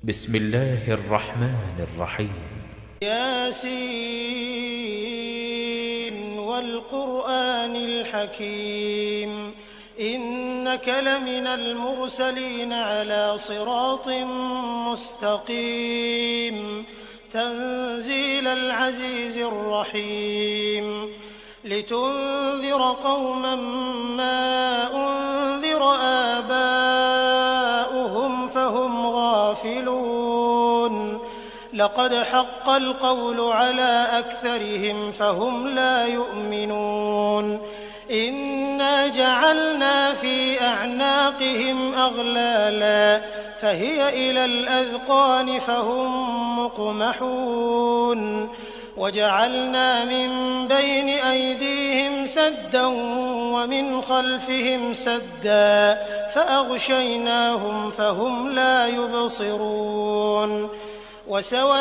بسم الله الرحمن الرحيم. ياسين والقرآن الحكيم إنك لمن المرسلين على صراط مستقيم تنزيل العزيز الرحيم لتنذر قوما ما أنذر آباؤهم فهم غافلون لقد حق القول على أكثرهم فهم لا يؤمنون إنا جعلنا في أعناقهم أغلالا فهي إلى الأذقان فهم مقمحون وجعلنا من بين أيديهم سدا ومن خلفهم سدا فأغشيناهم فهم لا يبصرون وسواء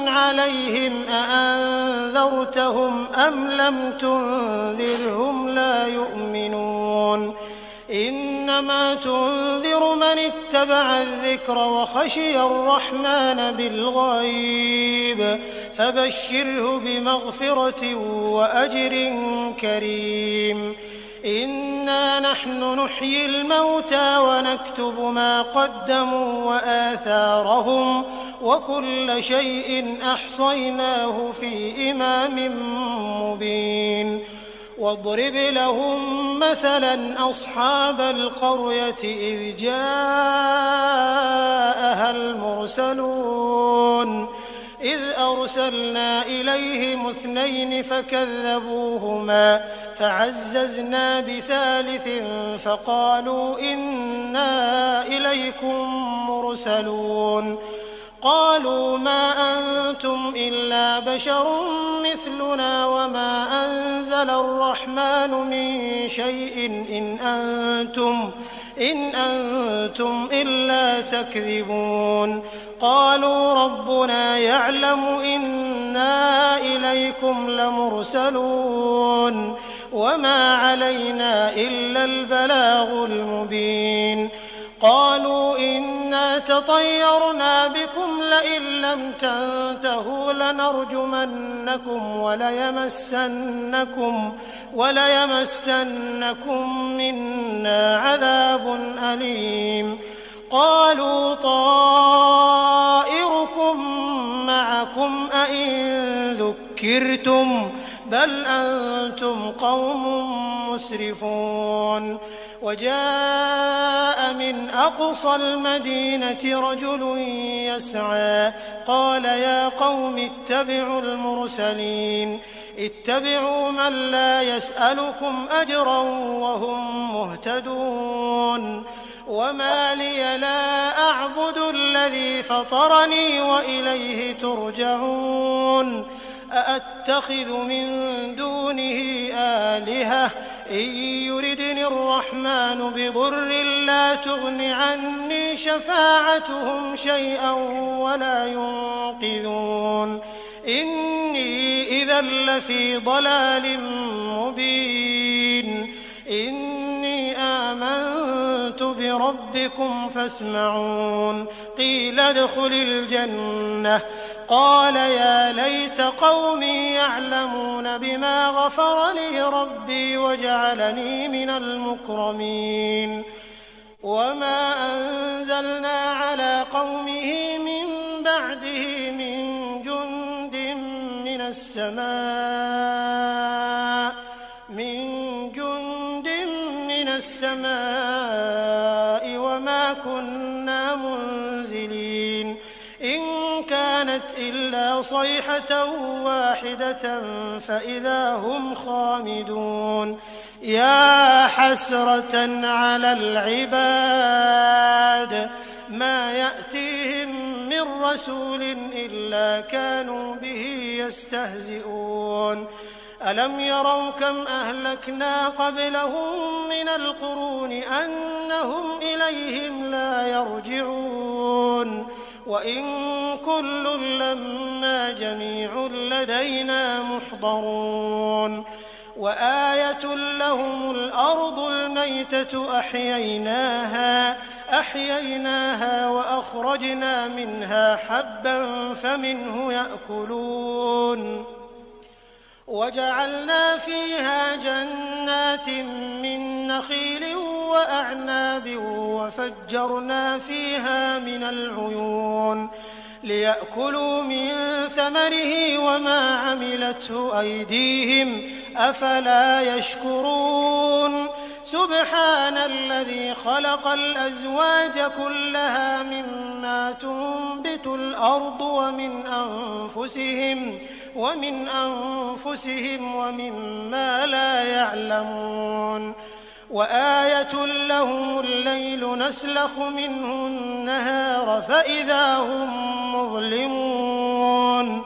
عليهم أأنذرتهم أم لم تنذرهم لا يؤمنون إنما تنذر من اتبع الذكر وخشي الرحمن بالغيب فبشره بمغفرة وأجر كريم إنا نحن نحيي الموتى ونكتب ما قدموا وآثارهم وكل شيء أحصيناه في إمام مبين واضرب لهم مثلا أصحاب القرية إذ جاءها المرسلون إذ أرسلنا إليهم 2 فكذبوهما فعززنا بثالث فقالوا إنا إليكم مرسلون قالوا ما أنتم إلا بشر مثلنا وما أنزل الرحمن من شيء إن أنتم إلا تكذبون قالوا ربنا يعلم إنا إليكم لمرسلون وما علينا إلا البلاغ المبين قالوا إنا تطيرنا بكم لئن لم تنتهوا لنرجمنكم وليمسنكم منا عذاب أليم قالوا طائركم معكم أئن ذكرتم بل أنتم قوم مسرفون وجاء من أقصى المدينة رجل يسعى قال يا قوم اتبعوا المرسلين اتبعوا من لا يسألكم أجرا وهم مهتدون وما لي لا أعبد الذي فطرني وإليه ترجعون أأتخذ من دونه آلهة إن يردني الرحمن بضر لا تغن عني شفاعتهم شيئا ولا ينقذون إني إذا لفي ضلال مبين إني آمنت بربكم فاسمعون قيل ادخل الجنة قال يا ليت قومي يعلمون بما غفر لي ربي وجعلني من المكرمين وما أنزلنا على قومه من بعده من جند من السماء وما كنا منزلين إن كانت إلا صيحة واحدة فإذا هم خامدون يا حسرة على العباد ما يأتيهم من رسول إلا كانوا به يستهزئون ألم يروا كم أهلكنا قبلهم من القرون أنهم إليهم لا يرجعون وإن كل لما جميع لدينا محضرون وآية لهم الأرض الميتة أحييناها فأخرجنا منها حبا فمنه يأكلون وجعلنا فيها جنات من نخيل وأعناب وفجرنا فيها من العيون ليأكلوا من ثمره وما عملته أيديهم أفلا يشكرون سبحان الذي خلق الأزواج كلها مما تنبت الأرض ومن أنفسهم ومما لا يعلمون وآية لهم الليل نسلخ منه النهار فإذا هم مظلمون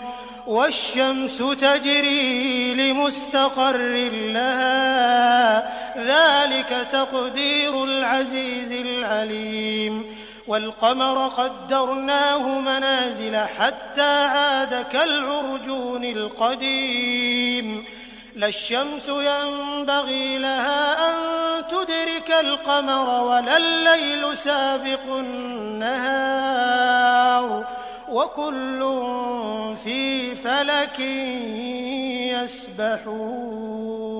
والشمس تجري لمستقر لها ذلك تقدير العزيز العليم والقمر قدرناه منازل حتى عاد كالعرجون القديم لا الشمس ينبغي لها أن تدرك القمر ولا الليل سابق النهار وكل في فلك يسبحون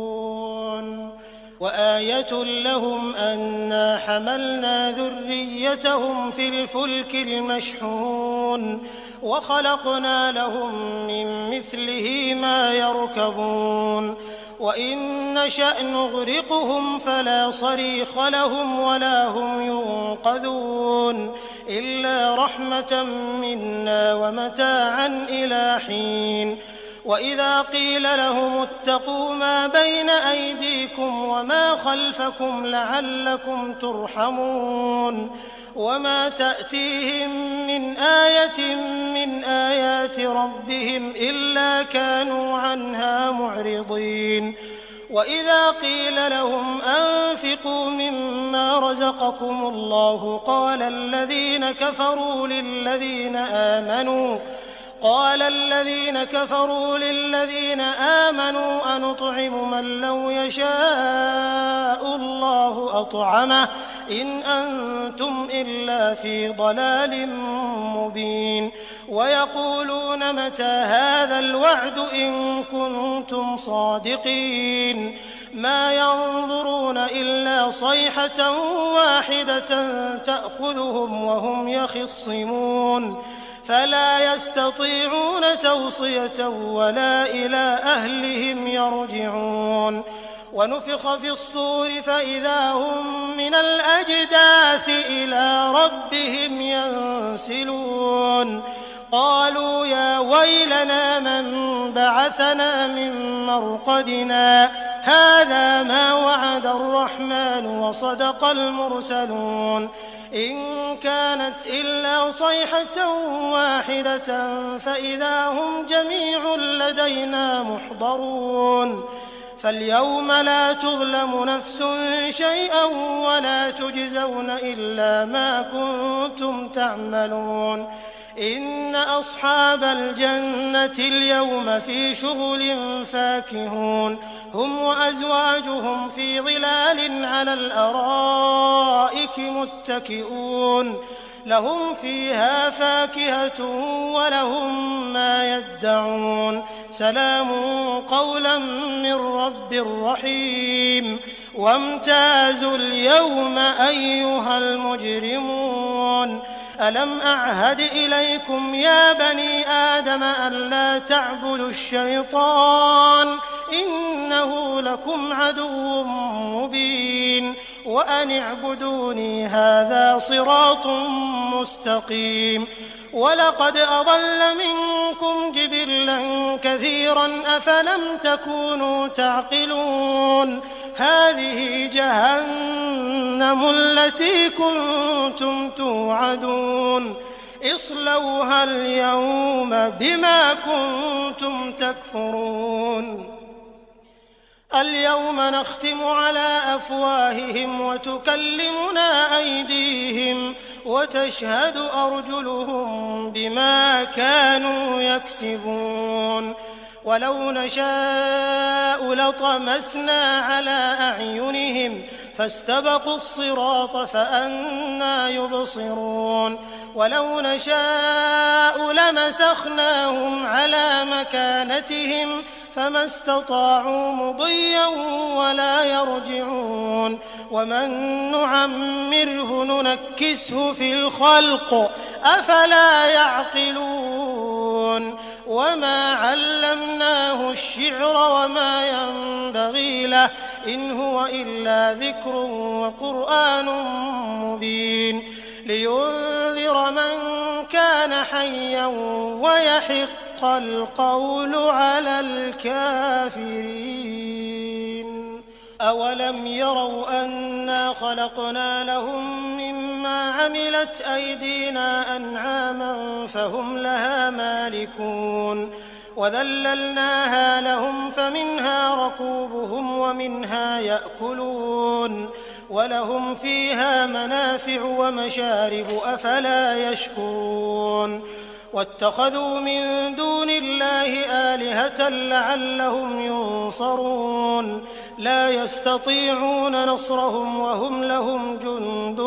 وآية لهم أنا حملنا ذريتهم في الفلك المشحون وخلقنا لهم من مثله ما يركبون وإن نشأ نغرقهم فلا صريخ لهم ولا هم ينقذون إلا رحمة منا ومتاعا إلى حين وإذا قيل لهم اتقوا ما بين أيديكم وما خلفكم لعلكم ترحمون وما تأتيهم من آية من آيات ربهم إلا كانوا عنها معرضين وإذا قيل لهم أنفقوا مما رزقكم الله قال الذين كفروا للذين آمنوا أنطعم من لو يشاء الله أطعمه إن أنتم إلا في ضلال مبين ويقولون متى هذا الوعد إن كنتم صادقين ما ينظرون إلا صيحة واحدة تأخذهم وهم يخصمون فلا يستطيعون توصية ولا إلى أهلهم يرجعون ونفخ في الصور فإذا هم من الأجداث إلى ربهم ينسلون قالوا يا ويلنا من بعثنا من مرقدنا هذا ما وعد الرحمن وصدق المرسلون إن كانت إلا صيحة واحدة فإذا هم جميع لدينا محضرون فاليوم لا تظلم نفس شيئا ولا تجزون إلا ما كنتم تعملون إن أصحاب الجنة اليوم في شغل فاكهون هم وأزواجهم في ظلال على الأرائك متكئون لهم فيها فاكهة ولهم ما يدعون سلام قولا من رب رحيم وامتازوا اليوم أيها المجرمون ألم أعهد إليكم يا بني آدم ألا تعبدوا الشيطان إنه لكم عدو مبين وأن اعبدوني هذا صراط مستقيم ولقد أضل منكم جبلا كثيرا أفلم تكونوا تعقلون هذه جهنم التي كنتم توعدون اصلوها اليوم بما كنتم تكفرون اليوم نختم على أفواههم وتكلمنا أيديهم وتشهد أرجلهم بما كانوا يكسبون ولو نشاء لطمسنا على أعينهم فاستبقوا الصراط فأنى يبصرون ولو نشاء لمسخناهم على مكانتهم فما استطاعوا مضيا ولا يرجعون ومن نعمره ننكسه في الخلق أفلا يعقلون وما علمناه الشعر وما ينبغي له إن هو إلا ذكر وقرآن مبين لينذر من كان حيا ويحق القول على الكافرين أولم يروا أنا خلقنا لهم مما عملت أيدينا أنعاما فهم لها مالكون وذللناها لهم فمنها ركوبهم ومنها يأكلون ولهم فيها منافع ومشارب أفلا يشكرون واتخذوا من دون الله آلهة لعلهم ينصرون لا يستطيعون نصرهم وهم لهم جند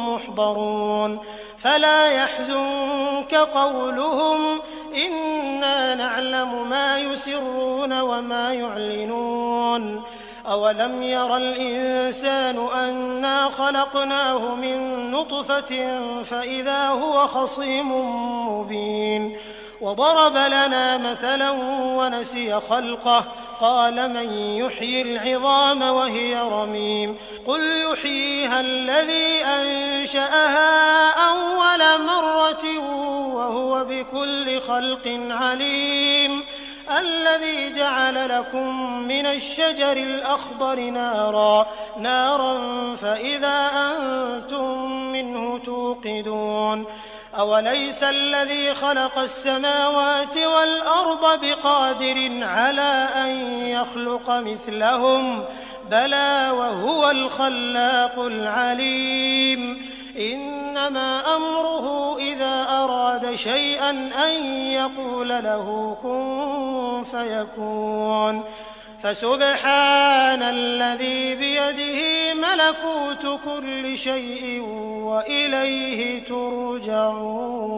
محضرون فلا يحزنك قولهم إنا نعلم ما يسرون وما يعلنون أولم ير الإنسان أنا خلقناه من نطفة فإذا هو خصيم مبين وضرب لنا مثلا ونسي خلقه قال من يحيي العظام وهي رميم قل يحييها الذي أنشأها أول مرة وهو بكل خلق عليم الذي جعل لكم من الشجر الأخضر نارا فإذا أنتم منه توقدون أوليس الذي خلق السماوات والأرض بقادر على أن يخلق مثلهم بلى وهو الخلاق العليم إنما أمره إذا أراد شيئا أن يقول له كن فيكون فسبحان الذي بيده ملكوت كل شيء وإليه ترجعون